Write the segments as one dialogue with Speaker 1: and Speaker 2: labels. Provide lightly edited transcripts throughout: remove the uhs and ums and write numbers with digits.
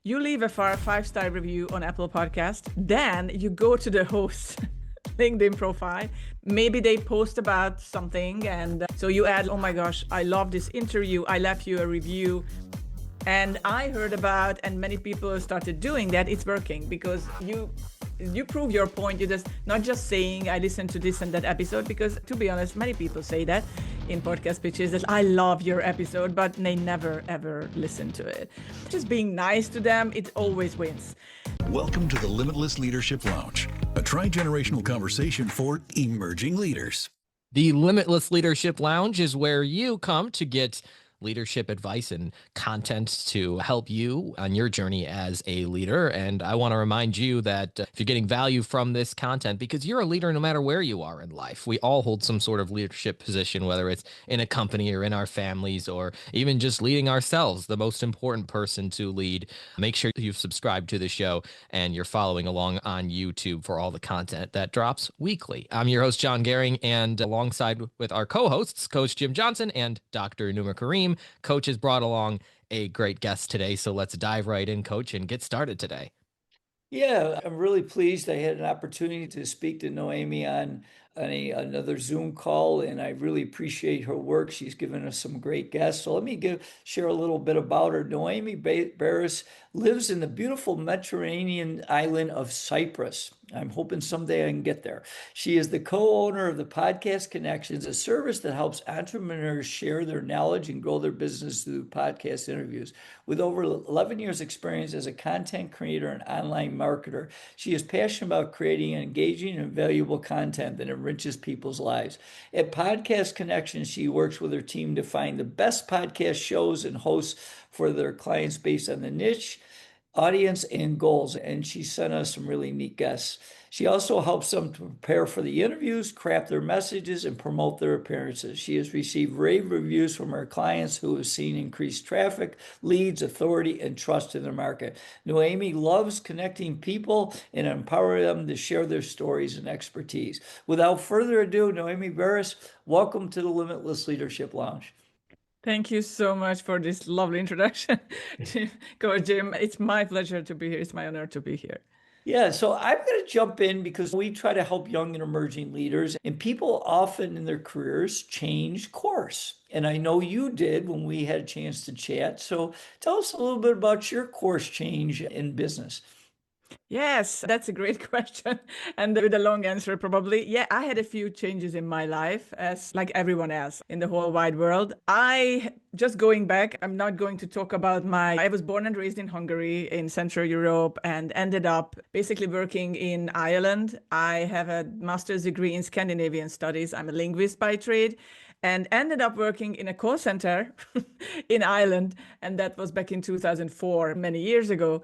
Speaker 1: You leave a five-star review on Apple Podcast, then you go to the host's LinkedIn profile. Maybe they post about something, and so you add, oh my gosh, I love this interview. I left you a review. And I heard about, and many people started doing that. It's working because you prove your point. You're just not just saying I listened to this and that episode, because to be honest, many people say that in podcast pitches that I love your episode, but they never ever listen to it. Just being nice to them, it always wins.
Speaker 2: Welcome to the Limitless Leadership Lounge, a tri-generational conversation for emerging leaders.
Speaker 3: The Limitless Leadership Lounge is where you come to get leadership advice and content to help you on your journey as a leader. And I want to remind you that if you're getting value from this content, because you're a leader no matter where you are in life, we all hold some sort of leadership position, whether it's in a company or in our families or even just leading ourselves, the most important person to lead. Make sure you've subscribed to the show and you're following along on YouTube for all the content that drops weekly. I'm your host, Jon Goehring, and alongside with our co-hosts, Coach Jim Johnson and Dr. Rehnuma Karim, Coach has brought along a great guest today. So let's dive right in, Coach, and get started today.
Speaker 4: Yeah, I'm really pleased. I had an opportunity to speak to Noemi on another Zoom call, and I really appreciate her work. She's given us some great guests. So let me share a little bit about her. Noemi Beres lives in the beautiful Mediterranean island of Cyprus. I'm hoping someday I can get there. She is the co-owner of the Podcast Connections, a service that helps entrepreneurs share their knowledge and grow their business through podcast interviews. With over 11 years experience as a content creator and online marketer, she is passionate about creating engaging and valuable content that enriches people's lives. At Podcast Connections, she works with her team to find the best podcast shows and hosts for their clients based on the niche, audience, and goals. And she sent us some really neat guests. She also helps them to prepare for the interviews, craft their messages, and promote their appearances. She has received rave reviews from her clients who have seen increased traffic, leads, authority, and trust in their market. Noemi loves connecting people and empowering them to share their stories and expertise. Without further ado, Noemi Beres, welcome to the Limitless Leadership Lounge.
Speaker 1: Thank you so much for this lovely introduction, Coach Jim. It's my pleasure to be here. It's my honor to be here.
Speaker 4: Yeah, so I'm going to jump in because we try to help young and emerging leaders, and people often in their careers change course. And I know you did when we had a chance to chat. So tell us a little bit about your course change in business.
Speaker 1: Yes, that's a great question. And with a long answer, probably. Yeah, I had a few changes in my life, as like everyone else in the whole wide world. Just going back, I'm not going to talk about I was born and raised in Hungary in Central Europe and ended up basically working in Ireland. I have a master's degree in Scandinavian studies. I'm a linguist by trade, and ended up working in a call center in Ireland. And that was back in 2004, many years ago.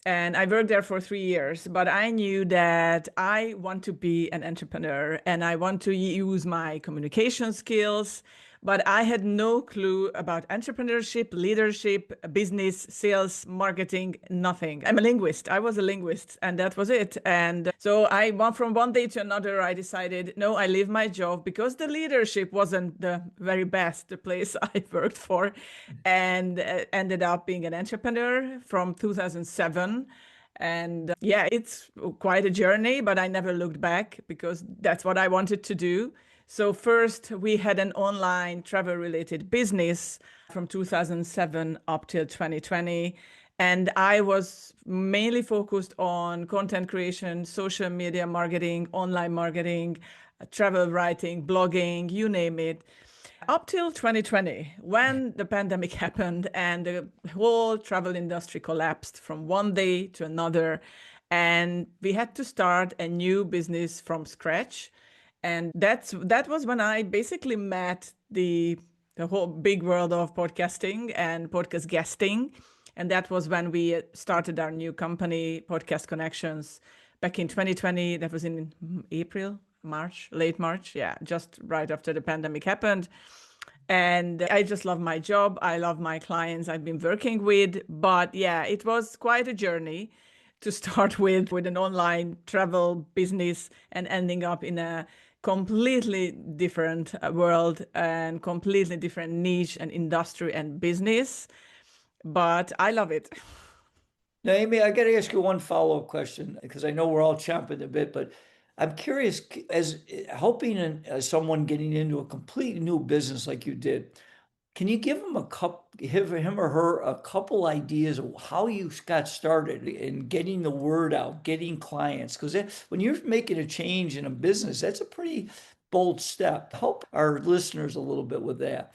Speaker 1: And I worked there for 3 years, but I knew that I want to be an entrepreneur and I want to use my communication skills, but I had no clue about entrepreneurship, leadership, business, sales, marketing, nothing. I'm a linguist. I was a linguist, and that was it. And so from one day to another, I decided, no, I leave my job because the leadership wasn't the very best the place I worked for, and ended up being an entrepreneur from 2007. And yeah, it's quite a journey, but I never looked back because that's what I wanted to do. So first, we had an online travel-related business from 2007 up till 2020. And I was mainly focused on content creation, social media marketing, online marketing, travel writing, blogging, you name it. Up till 2020, when the pandemic happened and the whole travel industry collapsed from one day to another, and we had to start a new business from scratch. And that was when I basically met the whole big world of podcasting and podcast guesting. And that was when we started our new company, Podcast Connections, back in 2020. That was in late March. Yeah, just right after the pandemic happened. And I just love my job. I love my clients I've been working with. But yeah, it was quite a journey to start with an online travel business and ending up in a completely different world and completely different niche and industry and business. But I love it.
Speaker 4: Naomi, I got to ask you one follow-up question because I know we're all chomping a bit, but I'm curious, as helping someone getting into a completely new business like you did, can you give him or her a couple ideas of how you got started in getting the word out, getting clients? Because when you're making a change in a business, that's a pretty bold step. Help our listeners a little bit with that.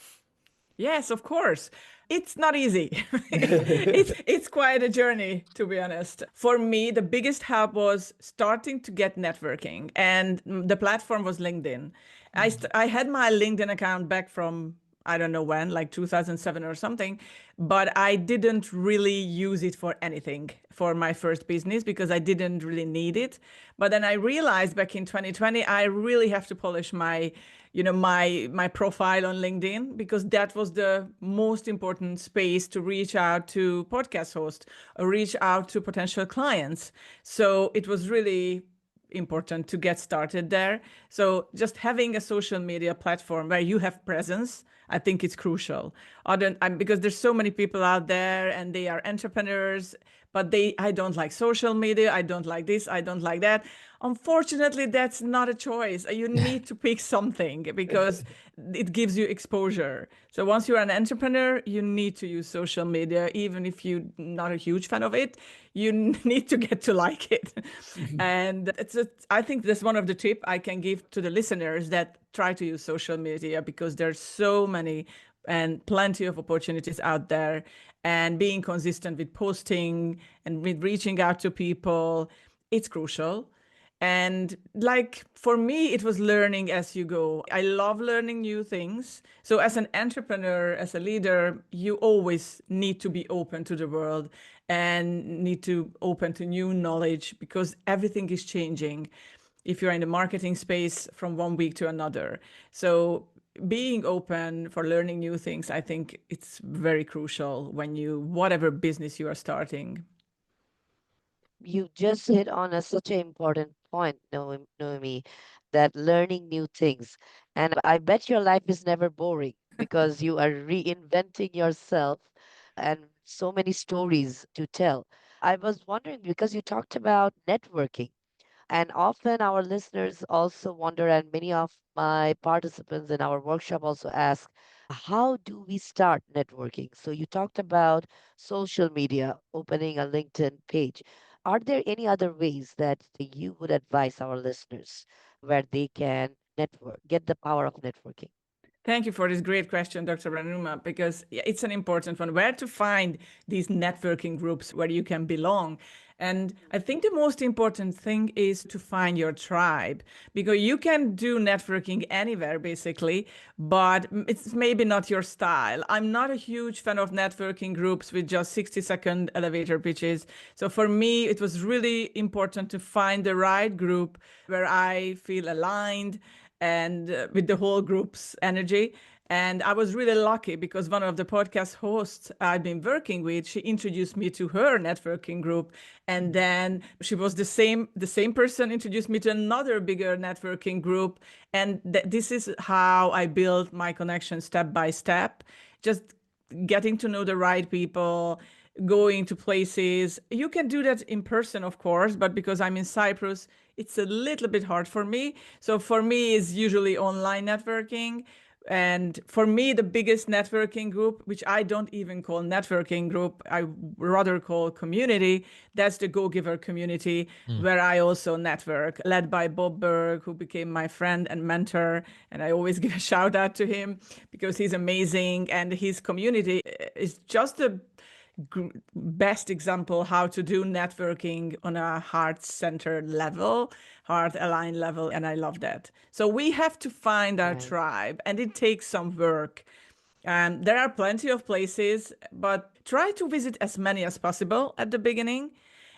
Speaker 1: Yes, of course. It's not easy. It's quite a journey, to be honest. For me, the biggest help was starting to get networking, and the platform was LinkedIn. I had my LinkedIn account back from I don't know when, like 2007 or something, but I didn't really use it for anything for my first business because I didn't really need it. But then I realized back in 2020, I really have to polish my profile on LinkedIn because that was the most important space to reach out to podcast hosts or reach out to potential clients. So it was really important to get started there. So just having a social media platform where you have presence, I think it's crucial. Because there's so many people out there and they are entrepreneurs, but I don't like social media. I don't like this. I don't like that. Unfortunately, that's not a choice. You need to pick something because it gives you exposure. So once you're an entrepreneur, you need to use social media, even if you're not a huge fan of it. You need to get to like it. And I think that's one of the tips I can give to the listeners that try to use social media because there's so many and plenty of opportunities out there. And being consistent with posting and with reaching out to people, it's crucial. And like for me, it was learning as you go. I love learning new things. So as an entrepreneur, as a leader, you always need to be open to the world and need to open to new knowledge because everything is changing if you're in the marketing space from one week to another. So being open for learning new things, I think it's very crucial whatever business you are starting.
Speaker 5: You just hit on such an important point, Noemi, that learning new things. And I bet your life is never boring because you are reinventing yourself and so many stories to tell. I was wondering because you talked about networking. And often our listeners also wonder, and many of my participants in our workshop also ask, how do we start networking? So you talked about social media, opening a LinkedIn page. Are there any other ways that you would advise our listeners where they can network, get the power of networking?
Speaker 1: Thank you for this great question, Dr. Rehnuma, because it's an important one. Where to find these networking groups where you can belong? And I think the most important thing is to find your tribe because you can do networking anywhere, basically, but it's maybe not your style. I'm not a huge fan of networking groups with just 60-second elevator pitches. So for me, it was really important to find the right group where I feel aligned and with the whole group's energy. And I was really lucky because one of the podcast hosts I've been working with, she introduced me to her networking group. And then she was the same person introduced me to another bigger networking group. And this is how I built my connection step by step, just getting to know the right people, going to places. You can do that in person, of course, but because I'm in Cyprus, it's a little bit hard for me. So for me, it's usually online networking. And for me, the biggest networking group, which I don't even call networking group, I rather call community, that's the Go Giver community, where I also network, led by Bob Berg, who became my friend and mentor. And I always give a shout out to him because he's amazing. And his community is just the best example how to do networking on a heart-centered level, heart-aligned level, and I love that. So we have to find our
Speaker 5: Right.
Speaker 1: tribe, and it takes some work. There are plenty of places, but try to visit as many as possible at the beginning,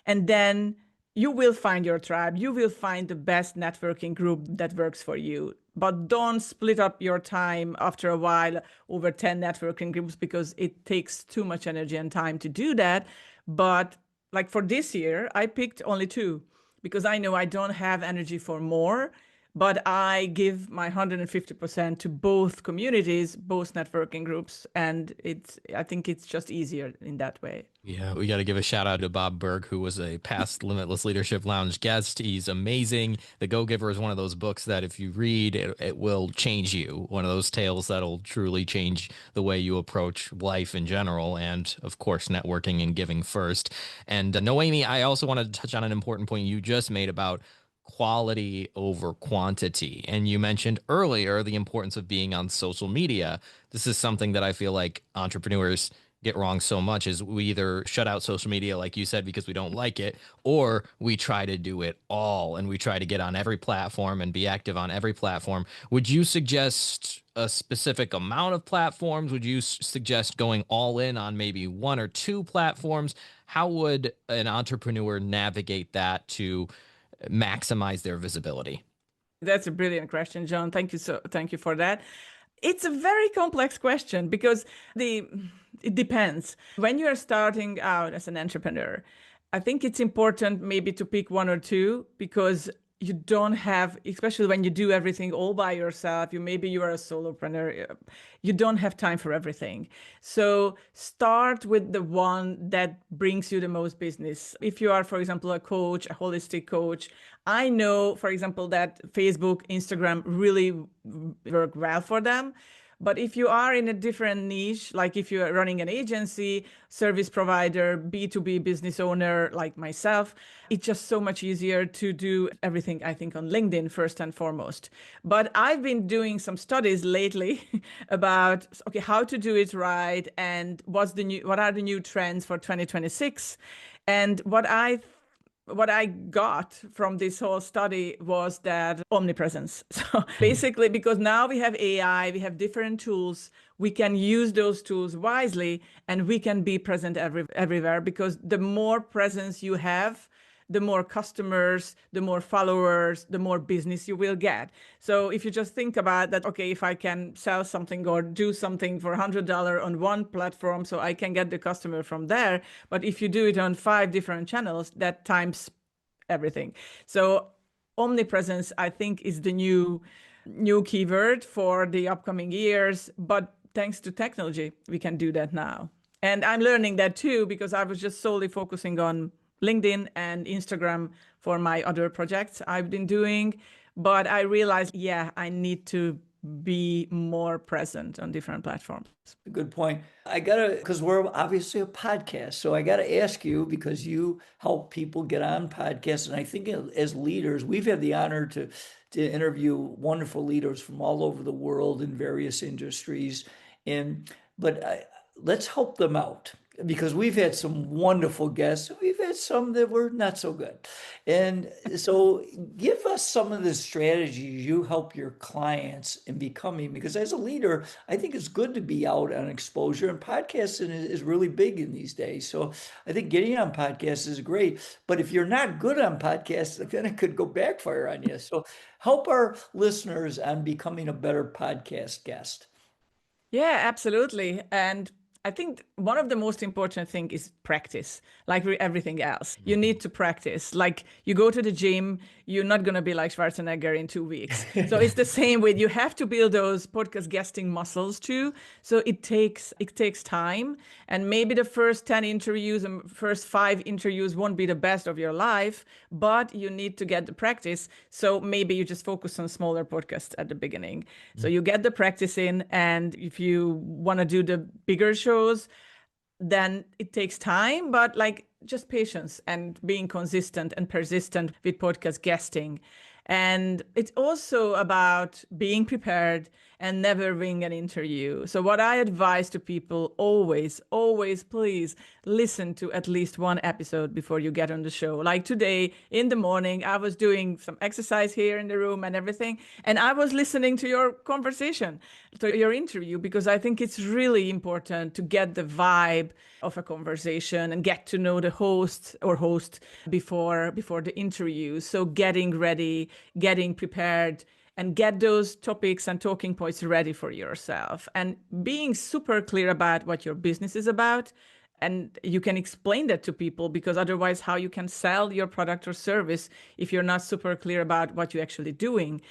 Speaker 1: and then you will find your tribe. You will find the best networking group that works for you. But don't split up your time after a while over 10 networking groups because it takes too much energy and time to do that. But like for this year, I picked only two because I know I don't have energy for more. but I give my 150% to both communities, both networking groups, and I think it's just easier in that way.
Speaker 3: Yeah, we got to give a shout out to Bob Berg, who was a past Limitless Leadership Lounge guest. He's amazing. The Go Giver is one of those books that if you read, it will change you. One of those tales that'll truly change the way you approach life in general, and of course, networking and giving first. And Noémi, I also wanted to touch on an important point you just made about quality over quantity. And you mentioned earlier the importance of being on social media. This is something that I feel like entrepreneurs get wrong so much is we either shut out social media, like you said, because we don't like it, or we try to do it all and we try to get on every platform and be active on every platform. Would you suggest a specific amount of platforms? Would you suggest going all in on maybe one or two platforms? How would an entrepreneur navigate that to maximize their visibility?
Speaker 1: That's a brilliant question, Jon. Thank you for that. It's a very complex question because it depends. When you are starting out as an entrepreneur, I think it's important maybe to pick one or two because you don't have, especially when you do everything all by yourself, maybe you are a solopreneur, you don't have time for everything. So start with the one that brings you the most business. If you are, for example, a coach, a holistic coach, I know, for example, that Facebook, Instagram really work well for them. But if you are in a different niche, like if you are running an agency, service provider, B2B business owner like myself, it's just so much easier to do everything, I think, on LinkedIn first and foremost. But I've been doing some studies lately about, okay, how to do it right and what are the new trends for 2026. And what I got from this whole study was that omnipresence. So basically, because now we have AI, we have different tools, we can use those tools wisely and we can be present everywhere because the more presence you have, the more customers, the more followers, the more business you will get. So if you just think about that, okay, if I can sell something or do something for $100 on one platform, so I can get the customer from there. But if you do it on 5 different channels, that times everything. So omnipresence, I think, is the new keyword for the upcoming years. But thanks to technology, we can do that now. And I'm learning that too, because I was just solely focusing on LinkedIn and Instagram for my other projects I've been doing. But I realized, yeah, I need to be more present on different platforms.
Speaker 4: Good point. Because we're obviously a podcast, so I gotta ask you, because you help people get on podcasts, and I think as leaders, we've had the honor to interview wonderful leaders from all over the world in various industries, but let's help them out. Because we've had some wonderful guests, we've had some that were not so good. And so give us some of the strategies you help your clients in becoming, because as a leader, I think it's good to be out on exposure, and podcasting is really big in these days. So I think getting on podcasts is great, but if you're not good on podcasts, then it could go backfire on you. So help our listeners on becoming a better podcast guest.
Speaker 1: Yeah, absolutely. And I think one of the most important thing is practice, like everything else. You need to practice. Like you go to the gym, you're not going to be like Schwarzenegger in 2 weeks. So it's the same with, you have to build those podcast guesting muscles too. So it takes time. And maybe the first 10 interviews and first 5 interviews won't be the best of your life, but you need to get the practice. So maybe you just focus on smaller podcasts at the beginning. So you get the practice in, and if you want to do the bigger shows, then it takes time, but like just patience and being consistent and persistent with podcast guesting. And it's also about being prepared and never wing an interview. So what I advise to people, always, please listen to at least one episode before you get on the show. Like today in the morning, I was doing some exercise here in the room and everything, and I was listening to your conversation, to your interview, because I think it's really important to get the vibe of a conversation and get to know the host before the interview. So getting ready, getting prepared, and get those topics and talking points ready for yourself, and being super clear about what your business is about And you can explain that to people, because otherwise how you can sell your product or service if you're not super clear about what you're actually doing.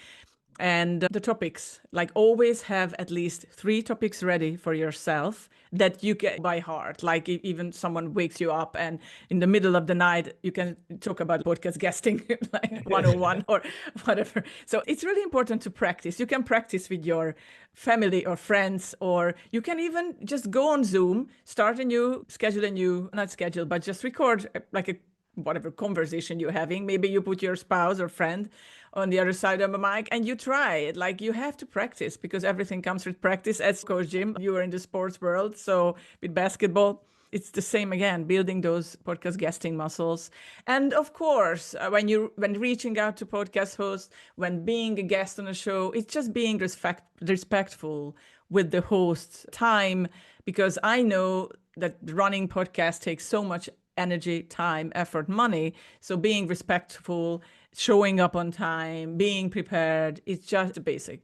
Speaker 1: And the topics, like always have at least 3 topics ready for yourself that you get by heart. Like if even someone wakes you up and in the middle of the night, you can talk about podcast guesting, like 101 or whatever. So it's really important to practice. You can practice with your family or friends, or you can even just go on Zoom, start a new, schedule a new, not schedule, but just record like a whatever conversation you're having. Maybe you put your spouse or friend on the other side of the mic and you try it. Like, you have to practice, because everything comes with practice. As Coach Jim, you are in the sports world, so with basketball, it's the same again, building those podcast guesting muscles. And of course, when reaching out to podcast hosts, when being a guest on a show, it's just being respectful with the host's time, because I know that running podcasts takes so much energy, time, effort, money. So being respectful, showing up on time, being prepared, it's just basic.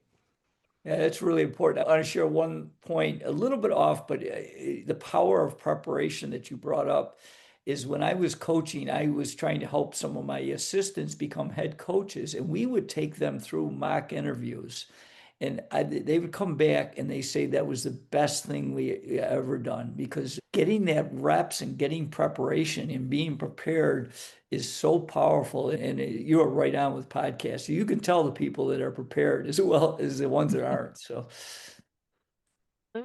Speaker 4: Yeah, that's really important. I want to share one point, a little bit off, but the power of preparation that you brought up is when I was coaching, I was trying to help some of my assistants become head coaches, and we would take them through mock interviews. And they would come back and they say that was the best thing we ever done, because getting that reps and getting preparation and being prepared is so powerful. And you are right on with podcasts. You can tell the people that are prepared as well as the ones that aren't. So,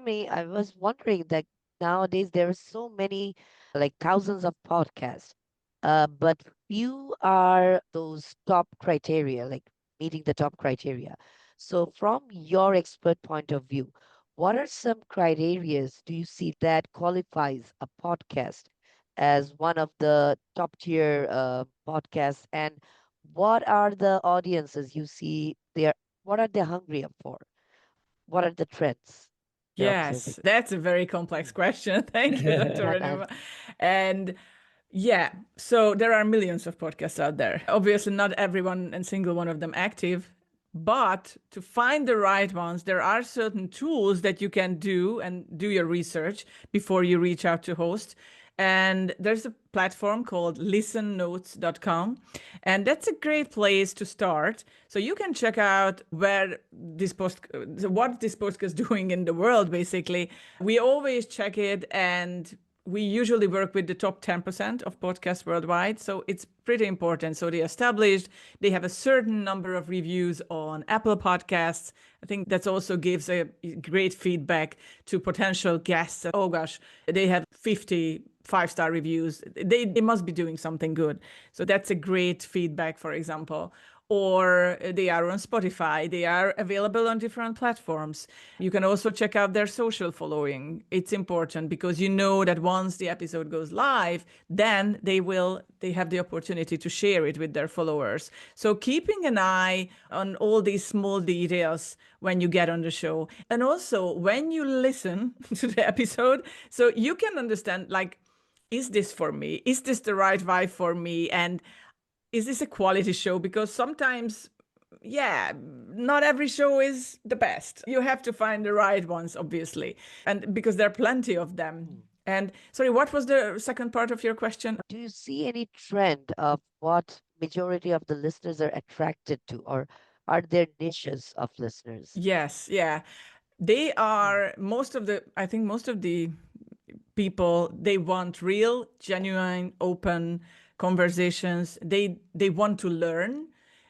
Speaker 5: Me, I was wondering that nowadays there are so many, like thousands of podcasts, but few are those top criteria, like meeting the top criteria. So, from your expert point of view, what are some criterias do you see that qualifies a podcast as one of the top tier podcasts? And what are the audiences you see there? What are they hungry for? What are the trends you're observing?
Speaker 1: Yes, that's a very complex question. Thank you, Dr.
Speaker 5: And
Speaker 1: Rehnuma. And yeah, so there are millions of podcasts out there. Obviously, not everyone and single one of them active, but to find the right ones, there are certain tools that you can do and do your research before you reach out to host. And there's a platform called listennotes.com. And that's a great place to start. So you can check out what this podcast is doing in the world, basically. We always check it, and we usually work with the top 10% of podcasts worldwide. So it's pretty important. So they established, they have a certain number of reviews on Apple Podcasts. I think that also gives a great feedback to potential guests. Oh gosh, they have 50 5-star reviews. They must be doing something good. So that's a great feedback, for example. Or they are on Spotify. They are available on different platforms. You can also check out their social following. It's important, because you know that once the episode goes live, then they have the opportunity to share it with their followers. So keeping an eye on all these small details when you get on the show. And also when you listen to the episode, so you can understand, like, is this for me? Is this the right vibe for me? And is this a quality show? Because sometimes, yeah, not every show is the best. You have to find the right ones, obviously. And because there are plenty of them. And sorry, what was the second part of your question?
Speaker 5: do you see any trend of what majority of the listeners are attracted to, or are there niches of listeners?
Speaker 1: Yes, yeah. They are I think most of the people, they want real, genuine, open conversations. They want to learn.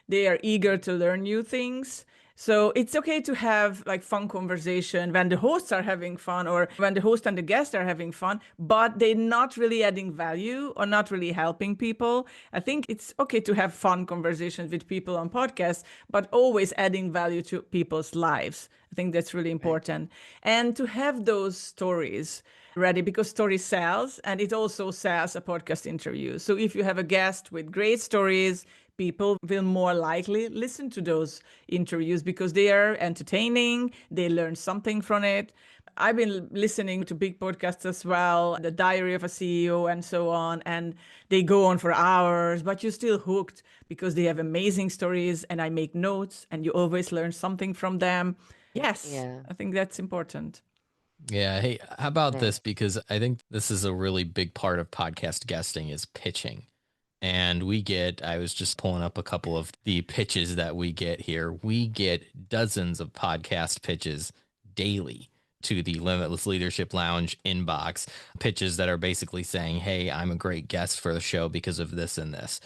Speaker 1: They are eager to learn new things. So it's okay to have like fun conversation when the hosts are having fun, or when the host and the guest are having fun, but they're not really adding value or not really helping people. I think it's okay to have fun conversations with people on podcasts, but always adding value to people's lives. I think that's really important. And to have those stories ready, because story sells, and it also sells a podcast interview. So if you have a guest with great stories, people will more likely listen to those interviews because they are entertaining, they learn something from it. I've been listening to big podcasts as well, The Diary of a CEO and so on, and they go on for hours, but you're still hooked because they have amazing stories, and I make notes and you always learn something from them. Yes,
Speaker 5: Yeah.
Speaker 1: I think that's important.
Speaker 3: Yeah. Hey, how about
Speaker 5: Yeah.
Speaker 3: this? Because I think this is a really big part of podcast guesting is pitching. And I was just pulling up a couple of the pitches that we get here. We get dozens of podcast pitches daily to the Limitless Leadership Lounge inbox, pitches that are basically saying, hey, I'm a great guest for the show because of this and this.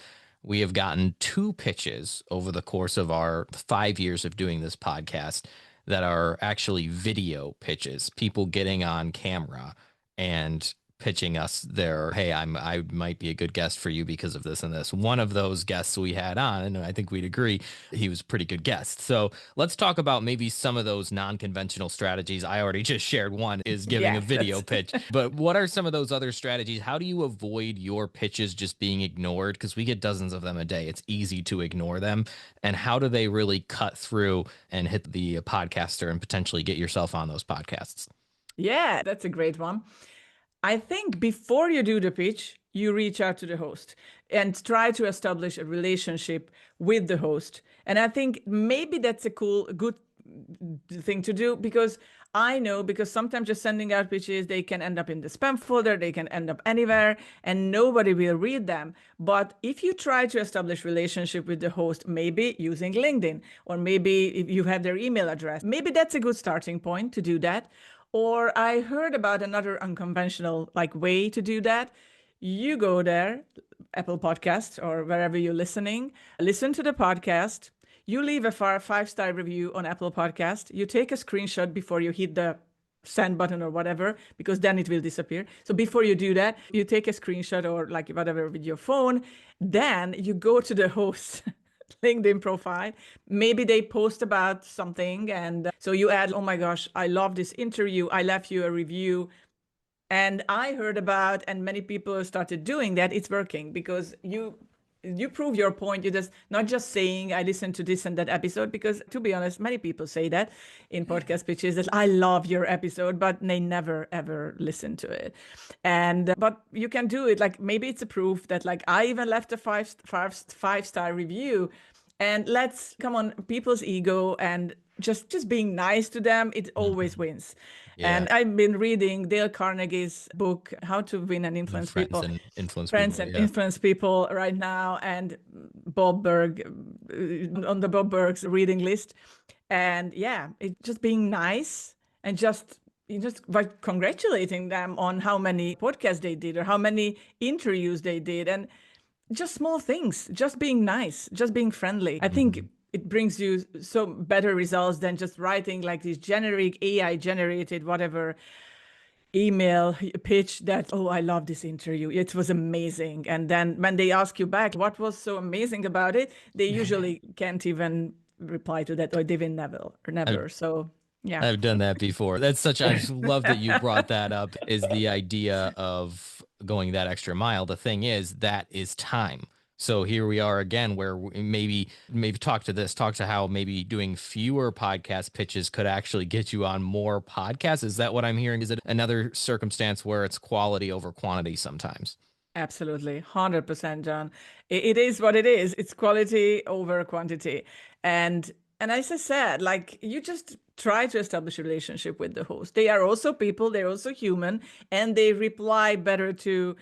Speaker 3: We have gotten 2 pitches over the course of our 5 years of doing this podcast that are actually video pitches, people getting on camera and pitching us their, hey, I might be a good guest for you because of this and this. One of those guests we had on, and I think we'd agree he was a pretty good guest. So let's talk about maybe some of those non-conventional strategies. I already just shared one is giving a
Speaker 1: Yeah,
Speaker 3: video
Speaker 1: that's
Speaker 3: pitch, but what are some of those other strategies? How do you avoid your pitches just being ignored? Because we get dozens of them a day. It's easy to ignore them. And how do they really cut through and hit the podcaster and potentially get yourself on those podcasts?
Speaker 1: yeah, that's a great one. I think before you do the pitch, you reach out to the host and try to establish a relationship with the host. And I think maybe that's a good thing to do, because I know, because sometimes just sending out pitches, they can end up in the spam folder, they can end up anywhere, and nobody will read them. But if you try to establish relationship with the host, maybe using LinkedIn, or maybe if you have their email address, maybe that's a good starting point to do that. Or I heard about another unconventional way to do that. You go there, Apple Podcast or wherever you're listening, listen to the podcast. You leave a 5-star review on Apple Podcast. You take a screenshot before you hit the send button or whatever, because then it will disappear. So before you do that, you take a screenshot or whatever with your phone. Then you go to the host LinkedIn profile. Maybe they post about something. And so you add, oh my gosh, I love this interview. I left you a review. And I heard about, and many people started doing that. It's working because you prove your point. You're just not just saying, I listened to this and that episode, because to be honest, many people say that in podcast pitches that I love your episode, but they never, ever listen to it. And, but you can do it. Maybe it's a proof that I even left a five-star review, and let's come on people's ego, and just being nice to them, it always wins.
Speaker 3: Yeah.
Speaker 1: And I've been reading Dale Carnegie's book, How to Win and Influence
Speaker 3: Friends
Speaker 1: People.
Speaker 3: and influence
Speaker 1: Friends
Speaker 3: people.
Speaker 1: and
Speaker 3: Yeah.
Speaker 1: influence people right now, and Bob Berg on the Bob Berg's reading list. And yeah, it's just being nice, and just by congratulating them on how many podcasts they did or how many interviews they did, and just small things, just being nice, just being friendly. I think it brings you so better results than just writing these generic AI generated whatever email pitch that, oh, I love this interview, it was amazing. And then when they ask you back what was so amazing about it, they usually can't even reply to that, or they will never. So yeah.
Speaker 3: I've done that before. I just love that you brought that up, is the idea of going that extra mile. The thing is, that is time. So here we are again, where maybe talk to how maybe doing fewer podcast pitches could actually get you on more podcasts. Is that what I'm hearing? Is it another circumstance where it's quality over quantity sometimes?
Speaker 1: Absolutely, 100%, John. It is what it is. It's quality over quantity. And as I said, you just try to establish a relationship with the host. They are also people, they're also human, and they reply better to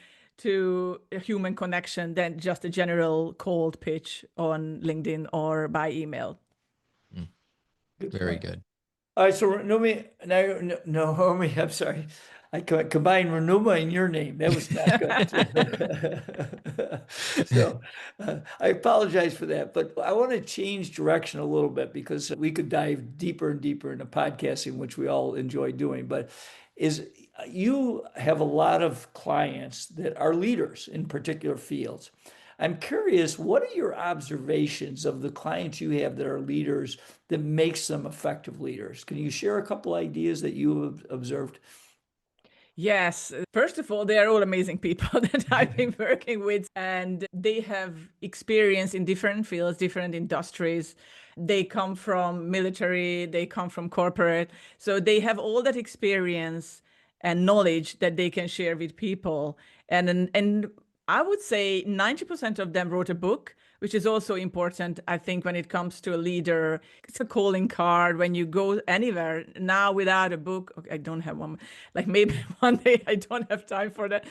Speaker 1: a human connection than just a general cold pitch on LinkedIn or by email.
Speaker 3: Very good.
Speaker 4: All right, so Noemi, Naomi, I'm sorry. I combined Rehnuma and your name. That was not good. So I apologize for that, but I want to change direction a little bit, because we could dive deeper and deeper into podcasting, which we all enjoy doing. But you have a lot of clients that are leaders in particular fields. I'm curious, what are your observations of the clients you have that are leaders that makes them effective leaders? Can you share a couple ideas that you have observed?
Speaker 1: Yes. First of all, they are all amazing people that I've been working with, and they have experience in different fields, different industries. They come from military, they come from corporate. So they have all that experience and knowledge that they can share with people. And I would say 90% of them wrote a book, which is also important, I think, when it comes to a leader. It's a calling card when you go anywhere. Now, without a book, okay, I don't have one. Like maybe one day I don't have time for that.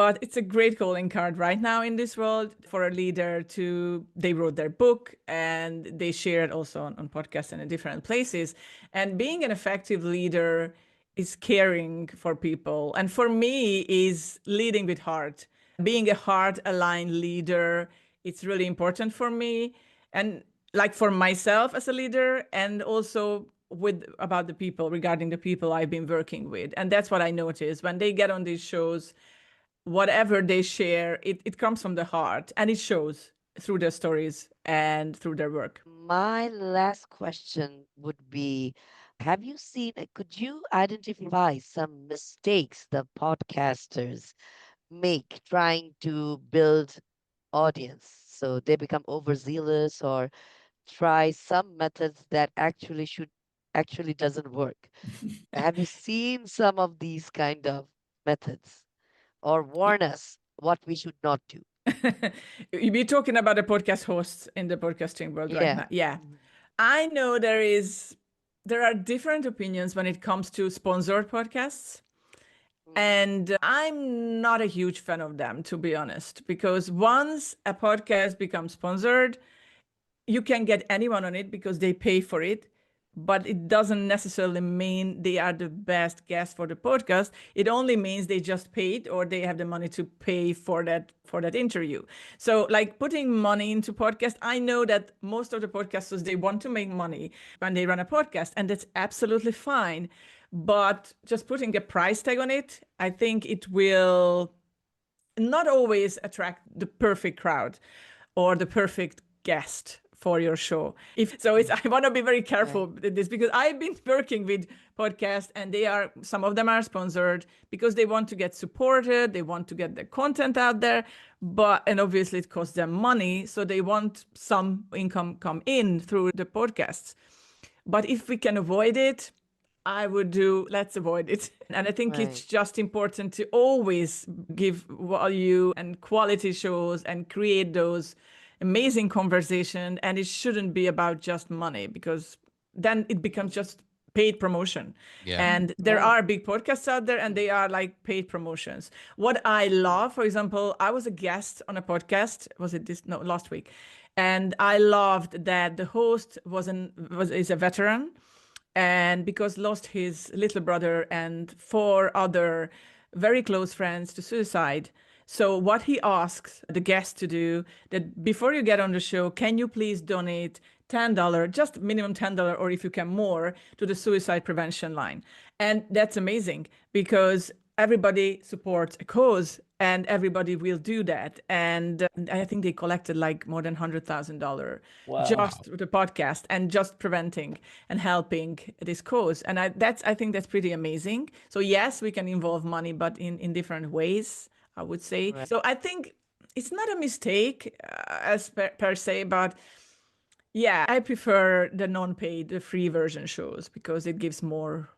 Speaker 1: But it's a great calling card right now in this world for a leader they wrote their book and they share it also on podcasts and in different places. And being an effective leader is caring for people. And for me is leading with heart. Being a heart-aligned leader, it's really important for me. And like for myself as a leader, and also about the people, regarding the people I've been working with. And that's what I notice when they get on these shows, whatever they share, it comes from the heart and it shows through their stories and through their work.
Speaker 5: My last question would be, could you identify some mistakes the podcasters make trying to build audience? So they become overzealous or try some methods that actually doesn't work. Have you seen some of these kind of methods or warn us what we should not do?
Speaker 1: You're talking about the podcast hosts in the podcasting world right
Speaker 5: Yeah.
Speaker 1: now. Yeah.
Speaker 5: Mhm.
Speaker 1: I know there are different opinions when it comes to sponsored podcasts.
Speaker 5: Mm.
Speaker 1: And I'm not a huge fan of them, to be honest, because once a podcast becomes sponsored, you can get anyone on it because they pay for it, but it doesn't necessarily mean they are the best guest for the podcast. It only means they just paid or they have the money to pay for that interview. So like putting money into podcast, I know that most of the podcasters, they want to make money when they run a podcast, and that's absolutely fine. But just putting a price tag on it, I think it will not always attract the perfect crowd or the perfect guest for your show. I want to be very careful
Speaker 5: Right.
Speaker 1: with this because I've been working with podcasts and some of them are sponsored because they want to get supported, they want to get their content out there, and obviously it costs them money, so they want some income come in through the podcasts. But if we can avoid it, let's avoid it. And I think it's
Speaker 5: Right.
Speaker 1: just important to always give value and quality shows and create those amazing conversation. And it shouldn't be about just money, because then it becomes just paid promotion.
Speaker 3: Yeah.
Speaker 1: And there
Speaker 5: Right.
Speaker 1: are big podcasts out there and they are like paid promotions. What I love, for example, I was a guest on a podcast, last week. And I loved that the host is a veteran, and because lost his little brother and four other very close friends to suicide. So what he asks the guest to do, that before you get on the show, can you please donate $10, just minimum $10, or if you can more, to the suicide prevention line. And that's amazing because everybody supports a cause and everybody will do that. And I think they collected like more than $100,000
Speaker 4: Wow.
Speaker 1: just through the podcast and just preventing and helping this cause. And I think that's pretty amazing. So yes, we can involve money, but in different ways, I would say.
Speaker 5: Right.
Speaker 1: So I think it's not a mistake as per se, but yeah, I prefer the non-paid, the free version shows because it gives more,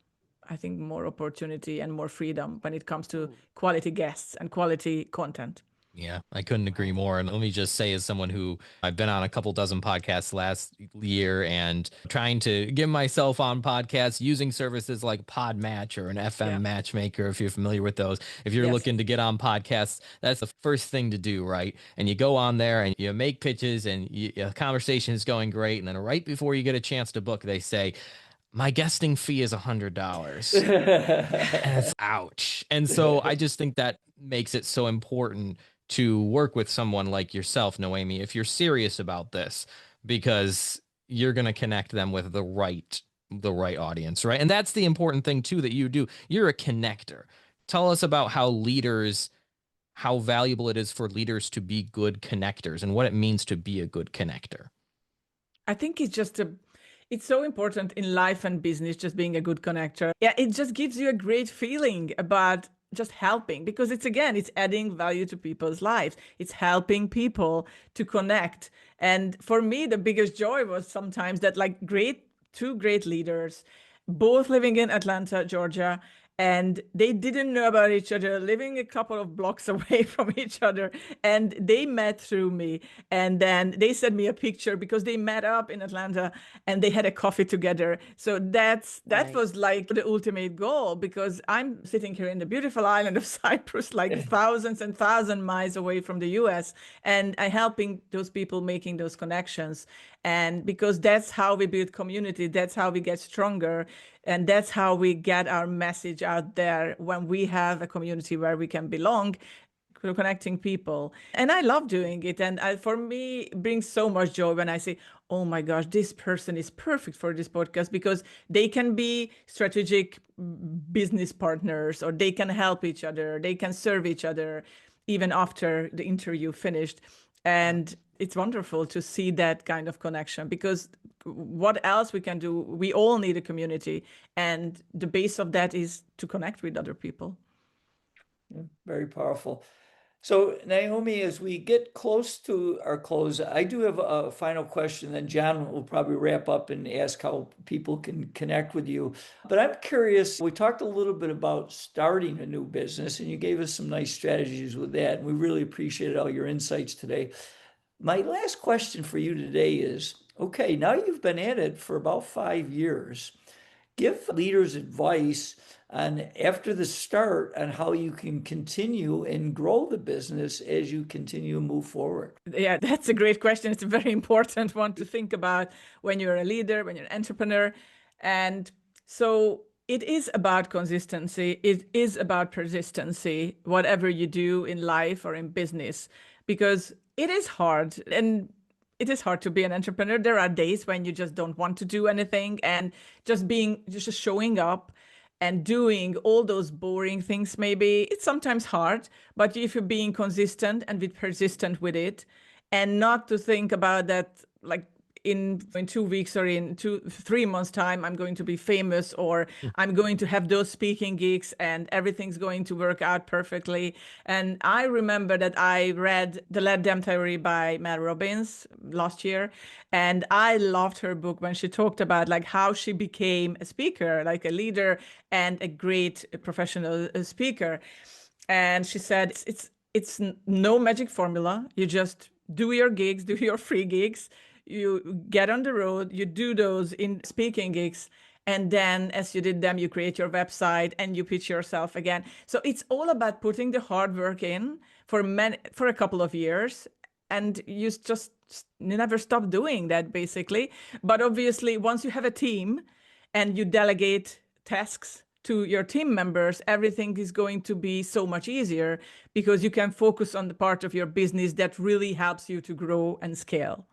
Speaker 1: I think, more opportunity and more freedom when it comes to quality guests and quality content.
Speaker 3: Yeah, I couldn't agree more. And let me just say, as someone who I've been on a couple dozen podcasts last year and trying to get myself on podcasts using services like Podmatch or an FM matchmaker, if you're familiar with those, if you're looking to get on podcasts, that's the first thing to do, right? And you go on there and you make pitches and a conversation is going great. And then right before you get a chance to book, they say, my guesting fee is $100. And it's ouch. And so I just think that makes it so important to work with someone like yourself, Noémi, if you're serious about this, because you're going to connect them with the right audience, right? And that's the important thing too that you do. You're a connector. Tell us about how valuable it is for leaders to be good connectors and what it means to be a good connector.
Speaker 1: I think it's so important in life and business, just being a good connector. Yeah, it just gives you a great feeling about just helping, because it's adding value to people's lives. It's helping people to connect. And for me, the biggest joy was sometimes that like two great leaders, both living in Atlanta, Georgia, and they didn't know about each other, living a couple of blocks away from each other. And they met through me. And then they sent me a picture because they met up in Atlanta and they had a coffee together. So that
Speaker 5: Right.
Speaker 1: was like the ultimate goal, because I'm sitting here in the beautiful island of Cyprus, like thousands and thousands miles away from the US, and I'm helping those people making those connections. And because that's how we build community, that's how we get stronger. And that's how we get our message out there, when we have a community where we can belong, connecting people. And I love doing it. And for me, it brings so much joy when I say, oh my gosh, this person is perfect for this podcast, because they can be strategic business partners, or they can help each other, they can serve each other even after the interview finished. And it's wonderful to see that kind of connection, because what else we can do? We all need a community. And the base of that is to connect with other people.
Speaker 4: Very powerful. So, Naomi, as we get close to our close, I do have a final question, then John will probably wrap up and ask how people can connect with you. But I'm curious, we talked a little bit about starting a new business, and you gave us some nice strategies with that. And we really appreciated all your insights today. My last question for you today is, okay, now you've been at it for about 5 years. Give leaders advice on, after the start, on how you can continue and grow the business as you continue to move forward.
Speaker 1: Yeah, that's a great question. It's a very important one to think about when you're a leader, when you're an entrepreneur. And so it is about consistency. It is about persistency, whatever you do in life or in business, because it is hard. And it is hard to be an entrepreneur. There are days when you just don't want to do anything, and just showing up and doing all those boring things, maybe it's sometimes hard. But if you're being consistent and be persistent with it, and not to think about that, like in 2 weeks or in 3 months time, I'm going to be famous, or I'm going to have those speaking gigs and everything's going to work out perfectly. And I remember that I read The Let Them Theory by Mel Robbins last year, and I loved her book when she talked about like how she became a speaker, like a leader and a great professional speaker. And she said it's no magic formula. You just do your gigs, do your free gigs, you get on the road, you do those in speaking gigs, and then as you did them, you create your website and you pitch yourself again. So it's all about putting the hard work in for a couple of years, and you just never stop doing that, basically. But obviously, once you have a team and you delegate tasks to your team members, everything is going to be so much easier, because you can focus on the part of your business that really helps you to grow and scale.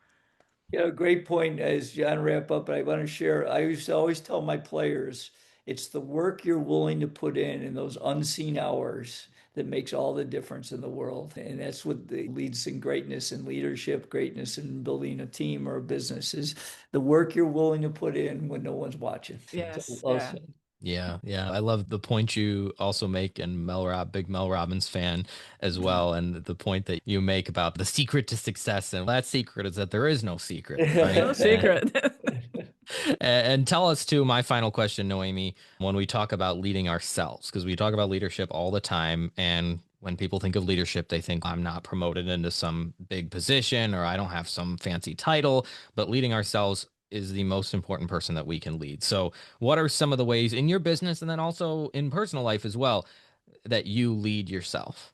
Speaker 4: Yeah, great point. As John wrap up, I want to share. I used to always tell my players, it's the work you're willing to put in those unseen hours that makes all the difference in the world. And that's what leads in greatness and leadership, greatness in building a team or a business, is the work you're willing to put in when no one's watching.
Speaker 1: Yes,
Speaker 4: So, well
Speaker 1: yeah.
Speaker 4: said.
Speaker 3: Yeah, yeah. I love the point you also make, and big Mel Robbins fan as well, and the point that you make about the secret to success. And that secret is that there is no secret, right?
Speaker 1: No secret.
Speaker 3: And tell us too, my final question, Noemi, when we talk about leading ourselves, because we talk about leadership all the time. And when people think of leadership, they think I'm not promoted into some big position, or I don't have some fancy title, but leading ourselves is the most important person that we can lead. So what are some of the ways in your business, and then also in personal life as well, that you lead yourself?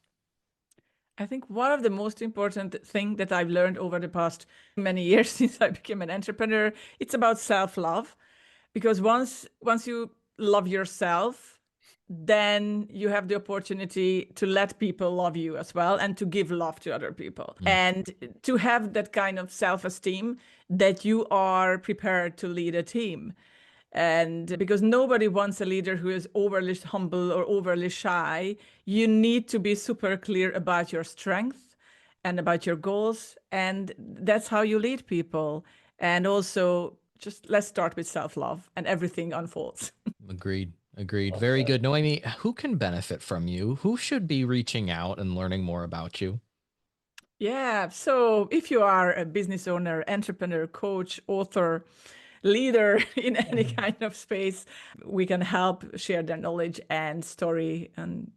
Speaker 1: I think one of the most important thing that I've learned over the past many years since I became an entrepreneur, it's about self-love. Because once you love yourself, then you have the opportunity to let people love you as well, and to give love to other people, and to have that kind of self-esteem that you are prepared to lead a team. And because nobody wants a leader who is overly humble or overly shy, you need to be super clear about your strength and about your goals. And that's how you lead people. And also, just let's start with self-love, and everything unfolds.
Speaker 3: Agreed. Agreed.
Speaker 4: Well
Speaker 3: Very
Speaker 4: said.
Speaker 3: good. Noemi, who can benefit from you? Who should be reaching out and learning more about you?
Speaker 1: Yeah. So if you are a business owner, entrepreneur, coach, author, leader in any kind of space, we can help share their knowledge and story and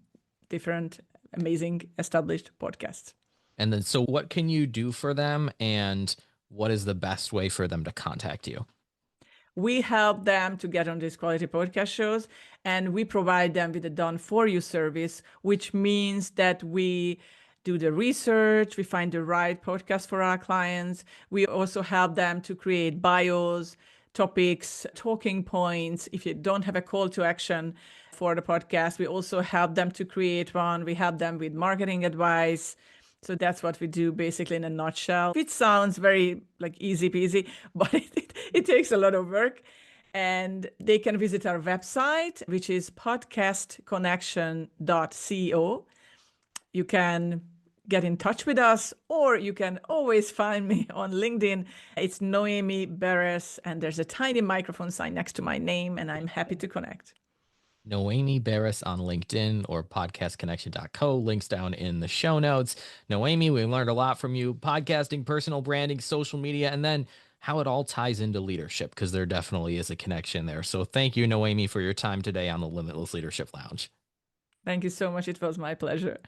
Speaker 1: different amazing established podcasts.
Speaker 3: And then, so what can you do for them, and what is the best way for them to contact you?
Speaker 1: We help them to get on these quality podcast shows, and we provide them with a done for you service, which means that we do the research, we find the right podcast for our clients. We also help them to create bios, topics, talking points. If you don't have a call to action for the podcast, we also help them to create one. We help them with marketing advice. So that's what we do basically in a nutshell. It sounds very like easy peasy, but it takes a lot of work. And they can visit our website, which is podcastconnection.co. You can get in touch with us, or you can always find me on LinkedIn. It's Noemi Beres, and there's a tiny microphone sign next to my name, and I'm happy to connect.
Speaker 3: Noemi Beres on LinkedIn or podcastconnection.co. Links down in the show notes. Noemi, we learned a lot from you: podcasting, personal branding, social media, and then how it all ties into leadership, because there definitely is a connection there. So thank you, Noemi, for your time today on the Limitless Leadership Lounge.
Speaker 1: Thank you so much. It was my pleasure.